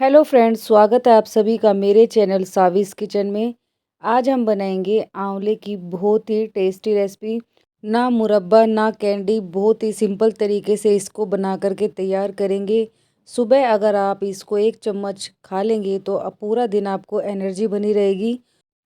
Hello friends, स्वागत है आप सभी का मेरे चैनल साविस किचन में। आज हम बनाएंगे आंवले की बहुत ही टेस्टी रेसिपी। ना मुरब्बा ना कैंडी, बहुत ही सिंपल तरीके से इसको बना करके तैयार करेंगे। सुबह अगर आप इसको एक चम्मच खा लेंगे तो अब पूरा दिन आपको एनर्जी बनी रहेगी।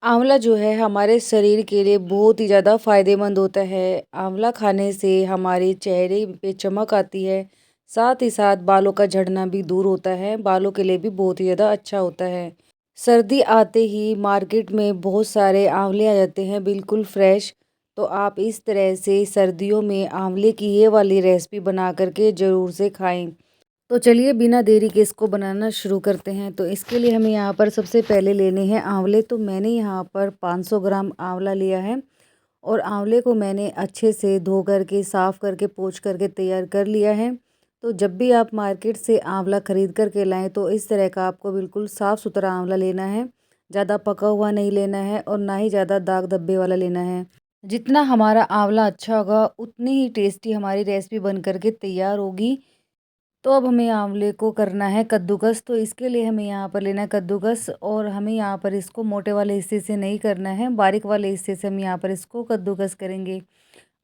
आंवला जो है हमारे शरीर के लिए बहुत ही ज़्यादा फायदेमंद होता है। आंवला खाने से हमारे चेहरे पे चमक आती है, साथ ही साथ बालों का झड़ना भी दूर होता है। बालों के लिए भी बहुत ही ज़्यादा अच्छा होता है। सर्दी आते ही मार्केट में बहुत सारे आंवले आ जाते हैं, बिल्कुल फ्रेश। तो आप इस तरह से सर्दियों में आंवले की ये वाली रेसिपी बना करके ज़रूर से खाएं। तो चलिए बिना देरी के इसको बनाना शुरू करते हैं। तो इसके लिए हमें यहाँ पर सबसे पहले लेने हैं आंवले। तो मैंने यहाँ पर 500 ग्राम आंवला लिया है और आंवले को मैंने अच्छे से धो करके साफ़ करके पोंछ करके तैयार कर लिया है। तो जब भी आप मार्केट से आंवला ख़रीद करके लाएं तो इस तरह का आपको बिल्कुल साफ़ सुथरा आंवला लेना है। ज़्यादा पका हुआ नहीं लेना है और ना ही ज़्यादा दाग धब्बे वाला लेना है। जितना हमारा आंवला अच्छा होगा उतनी ही टेस्टी हमारी रेसिपी बन करके तैयार होगी। तो अब हमें आंवले को करना है कद्दूकस। तो इसके लिए हमें यहाँ पर लेना है कद्दूकस और हमें यहाँ पर इसको मोटे वाले हिस्से से नहीं करना है, बारीक वाले हिस्से से हम यहाँ पर इसको कद्दूकस करेंगे।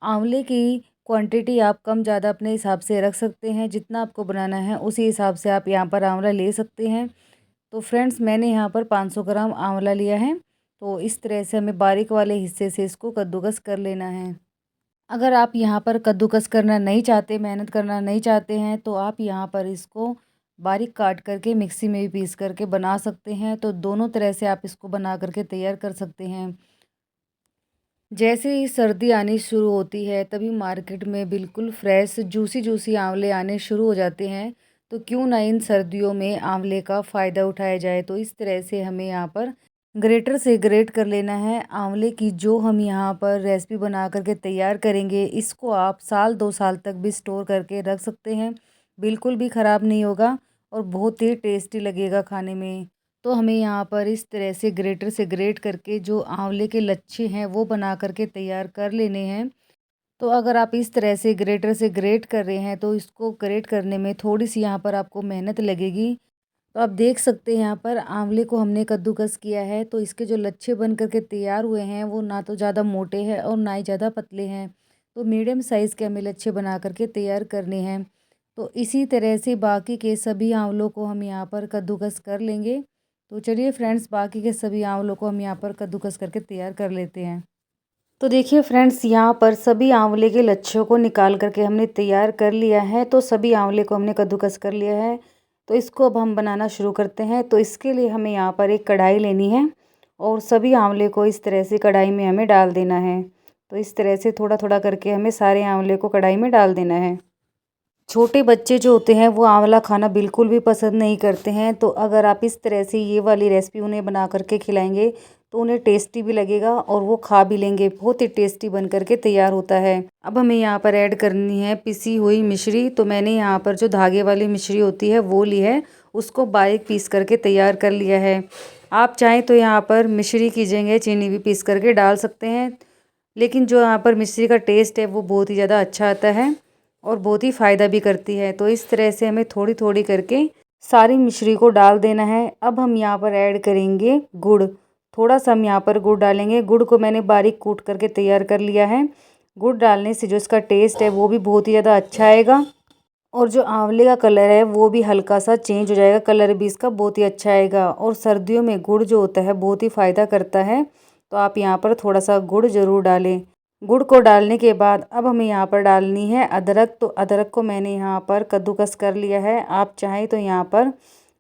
आंवले की क्वांटिटी आप कम ज़्यादा अपने हिसाब से रख सकते हैं, जितना आपको बनाना है उसी हिसाब से आप यहाँ पर आंवला ले सकते हैं। तो फ्रेंड्स मैंने यहाँ पर 500 ग्राम आंवला लिया है। तो इस तरह से हमें बारीक वाले हिस्से से इसको कद्दूकस कर लेना है। अगर आप यहाँ पर कद्दूकस करना नहीं चाहते, मेहनत करना नहीं चाहते हैं, तो आप यहाँ पर इसको बारीक काट करके मिक्सी में भी पीस करके बना सकते हैं। तो दोनों तरह से आप इसको बना करके तैयार कर सकते हैं। जैसे ही सर्दी आनी शुरू होती है तभी मार्केट में बिल्कुल फ्रेश जूसी जूसी आंवले आने शुरू हो जाते हैं। तो क्यों ना इन सर्दियों में आंवले का फ़ायदा उठाया जाए। तो इस तरह से हमें यहाँ पर ग्रेटर से ग्रेट कर लेना है आंवले की। जो हम यहाँ पर रेसिपी बना करके तैयार करेंगे, इसको आप साल 2 साल तक भी स्टोर करके रख सकते हैं, बिल्कुल भी ख़राब नहीं होगा और बहुत ही टेस्टी लगेगा खाने में। तो हमें यहाँ पर इस तरह से ग्रेटर से ग्रेट करके जो आंवले के लच्छे हैं वो बना करके तैयार कर लेने हैं। तो अगर आप इस तरह से ग्रेटर से ग्रेट कर रहे हैं तो इसको ग्रेट करने में थोड़ी सी यहाँ पर आपको मेहनत लगेगी। तो आप देख सकते हैं यहाँ पर आंवले को हमने कद्दूकस किया है तो इसके जो लच्छे बन करके तैयार हुए हैं वो ना तो ज़्यादा मोटे हैं और ना ही ज़्यादा पतले हैं। तो मीडियम साइज़ के हमें लच्छे बना करके तैयार करने हैं। तो इसी तरह से बाकी के सभी आंवलों को हम यहाँ पर कद्दूकस कर लेंगे। तो चलिए फ्रेंड्स, बाकी के सभी आंवलों को हम यहाँ पर कद्दूकस करके तैयार कर लेते हैं। तो देखिए फ्रेंड्स, यहाँ पर सभी आंवले के लच्छों को निकाल करके हमने तैयार कर लिया है। तो सभी आंवले को हमने कद्दूकस कर लिया है। तो इसको अब हम बनाना शुरू करते हैं। तो इसके लिए हमें यहाँ पर एक कढ़ाई लेनी है और सभी आंवले को इस तरह से कढ़ाई में हमें डाल देना है। तो इस तरह से थोड़ा थोड़ा करके हमें सारे आंवले को कढ़ाई में डाल देना है। छोटे बच्चे जो होते हैं वो आंवला खाना बिल्कुल भी पसंद नहीं करते हैं। तो अगर आप इस तरह से ये वाली रेसिपी उन्हें बना करके खिलाएंगे तो उन्हें टेस्टी भी लगेगा और वो खा भी लेंगे। बहुत ही टेस्टी बन करके तैयार होता है। अब हमें यहाँ पर ऐड करनी है पिसी हुई मिश्री। तो मैंने यहाँ पर जो धागे वाली मिश्री होती है वो ली है, उसको बारीक पीस करके तैयार कर लिया है। आप चाहें तो यहाँ पर मिश्री की जगह चीनी भी पीस करके डाल सकते हैं, लेकिन जो यहाँ पर मिश्री का टेस्ट है वो बहुत ही ज़्यादा अच्छा आता है और बहुत ही फ़ायदा भी करती है। तो इस तरह से हमें थोड़ी थोड़ी करके सारी मिश्री को डाल देना है। अब हम यहाँ पर ऐड करेंगे गुड़। थोड़ा सा हम यहाँ पर गुड़ डालेंगे। गुड़ को मैंने बारीक कूट करके तैयार कर लिया है। गुड़ डालने से जो इसका टेस्ट है वो भी बहुत ही ज़्यादा अच्छा आएगा और जो आंवले का कलर है वो भी हल्का सा चेंज हो जाएगा, कलर भी इसका बहुत ही अच्छा आएगा। और सर्दियों में गुड़ जो होता है बहुत ही फ़ायदा करता है। तो आप यहाँ पर थोड़ा सा गुड़ ज़रूर डालें। गुड़ को डालने के बाद अब हमें यहाँ पर डालनी है अदरक। तो अदरक को मैंने यहाँ पर कद्दूकस कर लिया है। आप चाहें तो यहाँ पर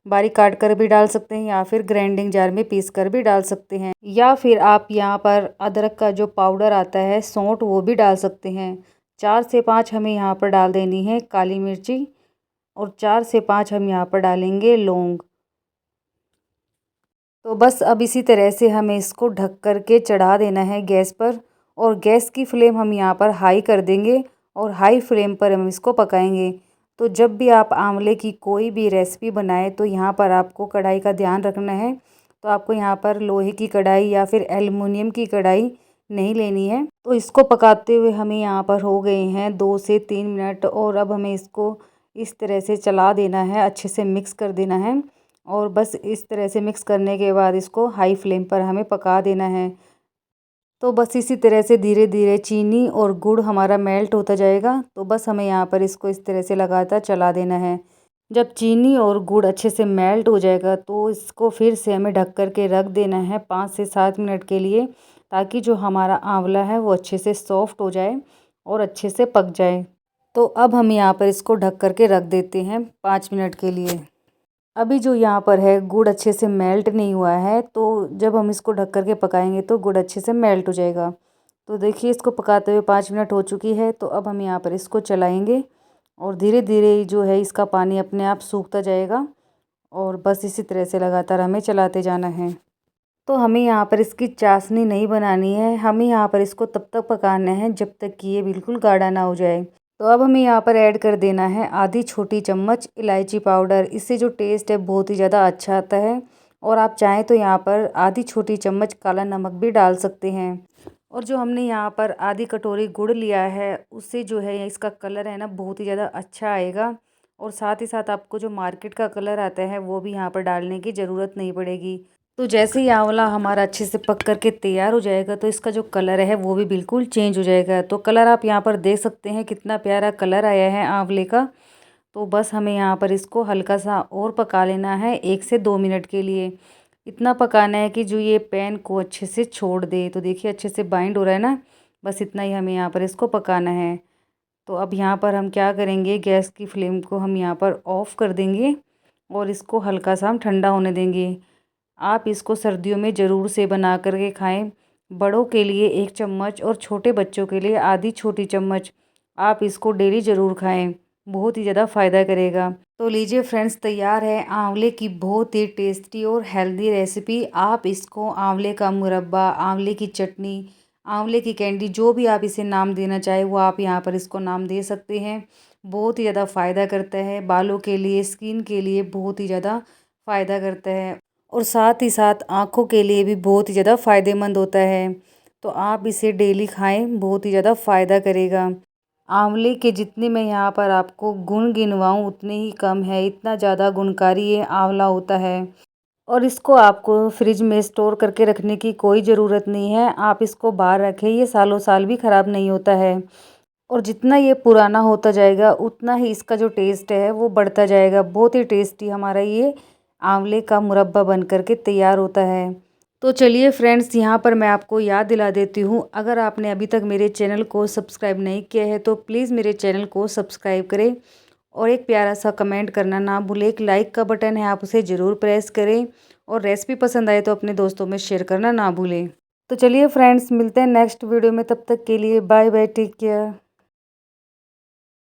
बारीक काट कर भी डाल सकते हैं या फिर ग्राइंडिंग जार में पीस कर भी डाल सकते हैं, या फिर आप यहाँ पर अदरक का जो पाउडर आता है सौंठ वो भी डाल सकते हैं। 4 से 5 हमें यहाँ पर डाल देनी है काली मिर्ची और 4 से 5 हम यहाँ पर डालेंगे लौंग। तो बस अब इसी तरह से हमें इसको ढक कर के चढ़ा देना है गैस पर और गैस की फ्लेम हम यहाँ पर हाई कर देंगे और हाई फ्लेम पर हम इसको पकाएंगे। तो जब भी आप आंवले की कोई भी रेसिपी बनाएं तो यहाँ पर आपको कढ़ाई का ध्यान रखना है। तो आपको यहाँ पर लोहे की कढ़ाई या फिर एल्युमिनियम की कढ़ाई नहीं लेनी है। तो इसको पकाते हुए हमें यहाँ पर हो गए हैं 2 से 3 मिनट और अब हमें इसको इस तरह से चला देना है, अच्छे से मिक्स कर देना है और बस इस तरह से मिक्स करने के बाद इसको हाई फ्लेम पर हमें पका देना है। तो बस इसी तरह से धीरे धीरे चीनी और गुड़ हमारा मेल्ट होता जाएगा। तो बस हमें यहाँ पर इसको इस तरह से लगातार चला देना है। जब चीनी और गुड़ अच्छे से मेल्ट हो जाएगा तो इसको फिर से हमें ढक कर के रख देना है 5 से 7 मिनट के लिए, ताकि जो हमारा आंवला है वो अच्छे से सॉफ्ट हो जाए और अच्छे से पक जाए। तो अब हम यहाँ पर इसको ढक कर के रख देते हैं 5 मिनट के लिए। अभी जो यहाँ पर है गुड़ अच्छे से मेल्ट नहीं हुआ है, तो जब हम इसको ढक कर के पकाएंगे तो गुड़ अच्छे से मेल्ट हो जाएगा। तो देखिए इसको पकाते हुए 5 मिनट हो चुकी है। तो अब हम यहाँ पर इसको चलाएंगे और धीरे धीरे जो है इसका पानी अपने आप सूखता जाएगा और बस इसी तरह से लगातार हमें चलाते जाना है। तो हमें यहाँ पर इसकी चाशनी नहीं बनानी है, हमें यहाँ पर इसको तब तक पकाना है जब तक कि ये बिल्कुल गाढ़ा ना हो जाए। तो अब हमें यहाँ पर ऐड कर देना है आधी छोटी चम्मच इलायची पाउडर। इससे जो टेस्ट है बहुत ही ज़्यादा अच्छा आता है। और आप चाहें तो यहाँ पर आधी छोटी चम्मच काला नमक भी डाल सकते हैं। और जो हमने यहाँ पर आधी कटोरी गुड़ लिया है उससे जो है इसका कलर है ना बहुत ही ज़्यादा अच्छा आएगा। और साथ ही साथ आपको जो मार्केट का कलर आता है वो भी यहाँ पर डालने की ज़रूरत नहीं पड़ेगी। तो जैसे ही आंवला हमारा अच्छे से पक करके तैयार हो जाएगा तो इसका जो कलर है वो भी बिल्कुल चेंज हो जाएगा। तो कलर आप यहाँ पर देख सकते हैं कितना प्यारा कलर आया है आंवले का। तो बस हमें यहाँ पर इसको हल्का सा और पका लेना है 1 से 2 मिनट के लिए। इतना पकाना है कि जो ये पैन को अच्छे से छोड़ दे। तो देखिए अच्छे से बाइंड हो रहा है ना, बस इतना ही हमें यहाँ पर इसको पकाना है। तो अब यहाँ पर हम क्या करेंगे, गैस की फ्लेम को हम यहाँ पर ऑफ़ कर देंगे और इसको हल्का सा हम ठंडा होने देंगे। आप इसको सर्दियों में ज़रूर से बना कर के खाएं। बड़ों के लिए 1 चम्मच और छोटे बच्चों के लिए आधी छोटी चम्मच आप इसको डेली ज़रूर खाएं, बहुत ही ज़्यादा फ़ायदा करेगा। तो लीजिए फ्रेंड्स, तैयार है आंवले की बहुत ही टेस्टी और हेल्दी रेसिपी। आप इसको आंवले का मुरब्बा, आंवले की चटनी, आंवले की कैंडी, जो भी आप इसे नाम देना चाहे वो आप यहाँ पर इसको नाम दे सकते हैं। बहुत ही ज़्यादा फ़ायदा करता है, बालों के लिए, स्किन के लिए बहुत ही ज़्यादा फ़ायदा करता है। और साथ ही साथ आँखों के लिए भी बहुत ही ज़्यादा फ़ायदेमंद होता है। तो आप इसे डेली खाएं, बहुत ही ज़्यादा फ़ायदा करेगा। आंवले के जितने मैं यहाँ पर आपको गुण गिनवाऊँ उतने ही कम है, इतना ज़्यादा गुणकारी ये आंवला होता है। और इसको आपको फ्रिज में स्टोर करके रखने की कोई ज़रूरत नहीं है, आप इसको बाहर रखें, ये सालों साल भी ख़राब नहीं होता है। और जितना ये पुराना होता जाएगा उतना ही इसका जो टेस्ट है वो बढ़ता जाएगा। बहुत ही टेस्टी हमारा ये आंवले का मुरब्बा बन कर के तैयार होता है। तो चलिए फ्रेंड्स, यहाँ पर मैं आपको याद दिला देती हूँ, अगर आपने अभी तक मेरे चैनल को सब्सक्राइब नहीं किया है तो प्लीज़ मेरे चैनल को सब्सक्राइब करें और एक प्यारा सा कमेंट करना ना भूलें। एक लाइक का बटन है, आप उसे ज़रूर प्रेस करें और रेसिपी पसंद आए तो अपने दोस्तों में शेयर करना ना भूलें। तो चलिए फ्रेंड्स, मिलते हैं नेक्स्ट वीडियो में, तब तक के लिए बाय बाय, टेक केयर।